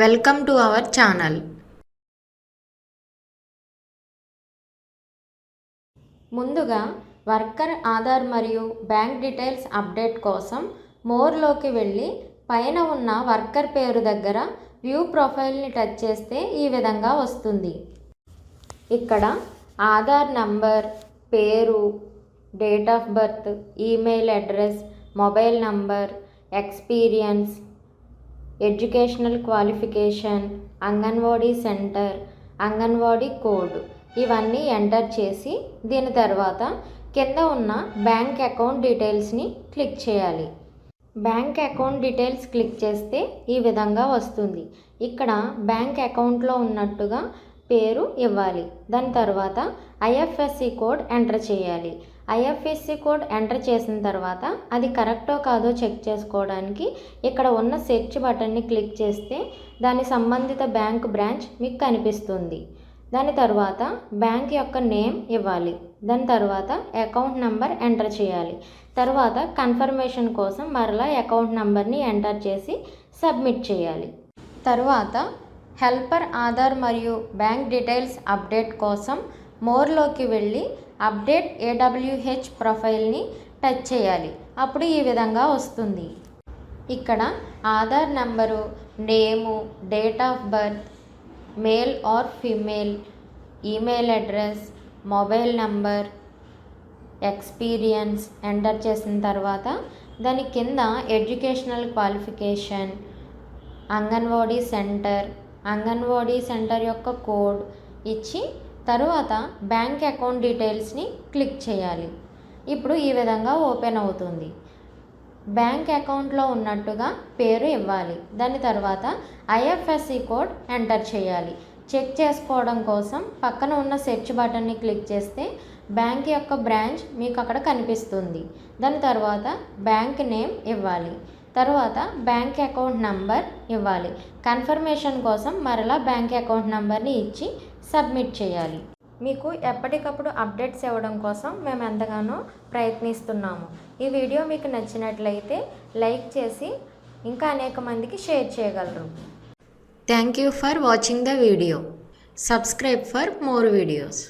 Welcome to our channel. ముందుగా worker Aadhaar మరియు bank details update కోసం మోర్లోకి వెళ్ళి పైన ఉన్న వర్కర్ పేరు దగ్గర వ్యూ ప్రొఫైల్ని టచ్ చేస్తే ఈ విధంగా వస్తుంది. ఇక్కడ ఆధార్ నంబర్, పేరు, date of birth, email address, mobile number, experience, educational qualification, anganwadi centre, anganwadi code ఇవన్నీ ఎంటర్ చేసి దీని తర్వాత కింద ఉన్న బ్యాంక్ అకౌంట్ డీటెయిల్స్ని క్లిక్ చేయాలి. బ్యాంక్ అకౌంట్ డీటెయిల్స్ క్లిక్ చేస్తే ఈ విధంగా వస్తుంది. ఇక్కడ బ్యాంక్ అకౌంట్లో ఉన్నట్టుగా పేరు ఇవ్వాలి. దాని తర్వాత ఐఎఫ్ఎస్సి కోడ్ ఎంటర్ చేయాలి. ఐఎఫ్ఎస్సి కోడ్ ఎంటర్ చేసిన తర్వాత అది కరెక్టో కాదో చెక్ చేసుకోవడానికి ఇక్కడ ఉన్న సెర్చ్ బటన్ని క్లిక్ చేస్తే దాని సంబంధిత బ్యాంక్ బ్రాంచ్ మీకు కనిపిస్తుంది. దాని తర్వాత బ్యాంక్ యొక్క నేమ్ ఇవ్వాలి. దాని తర్వాత అకౌంట్ నెంబర్ ఎంటర్ చేయాలి. తర్వాత కన్ఫర్మేషన్ కోసం మరలా అకౌంట్ నెంబర్ని ఎంటర్ చేసి సబ్మిట్ చేయాలి. తర్వాత హెల్పర్ ఆధార్ మరియు బ్యాంక్ డీటెయిల్స్ అప్డేట్ కోసం మోర్లోకి వెళ్ళి అప్డేట్ ఏడబ్ల్యూహెచ్ ప్రొఫైల్ని టచ్ చేయాలి. అప్పుడు ఈ విధంగా వస్తుంది. ఇక్కడ Aadhaar number, name, date of birth, male or female, email address, mobile number, experience enter చేసిన తర్వాత దాని కింద ఎడ్యుకేషనల్ క్వాలిఫికేషన్, అంగన్వాడీ సెంటర్ యొక్క కోడ్ ఇచ్చి తరువాత బ్యాంక్ అకౌంట్ డీటెయిల్స్ని క్లిక్ చేయాలి. ఇప్పుడు ఈ విధంగా ఓపెన్ అవుతుంది. బ్యాంక్ అకౌంట్లో ఉన్నట్టుగా పేరు ఇవ్వాలి. దాని తర్వాత ఐఎఫ్ఎస్సి కోడ్ ఎంటర్ చేయాలి. చెక్ చేసుకోవడం కోసం పక్కన ఉన్న సెర్చ్ బటన్ని క్లిక్ చేస్తే బ్యాంక్ యొక్క బ్రాంచ్ మీకు అక్కడ కనిపిస్తుంది. దాని తర్వాత బ్యాంక్ నేమ్ ఇవ్వాలి. తర్వాత బ్యాంక్ అకౌంట్ నంబర్ ఇవ్వాలి. కన్ఫర్మేషన్ కోసం మరలా బ్యాంక్ అకౌంట్ నంబర్ని ఇచ్చి సబ్మిట్ చేయాలి. మీకు ఎప్పటికప్పుడు అప్డేట్స్ ఇవ్వడం కోసం మేము ఎంతగానో ప్రయత్నిస్తున్నాము. ఈ వీడియో మీకు నచ్చినట్లయితే లైక్ చేసి ఇంకా అనేక మందికి షేర్ చేయగలరు. Thank you for watching the video. Subscribe for more videos.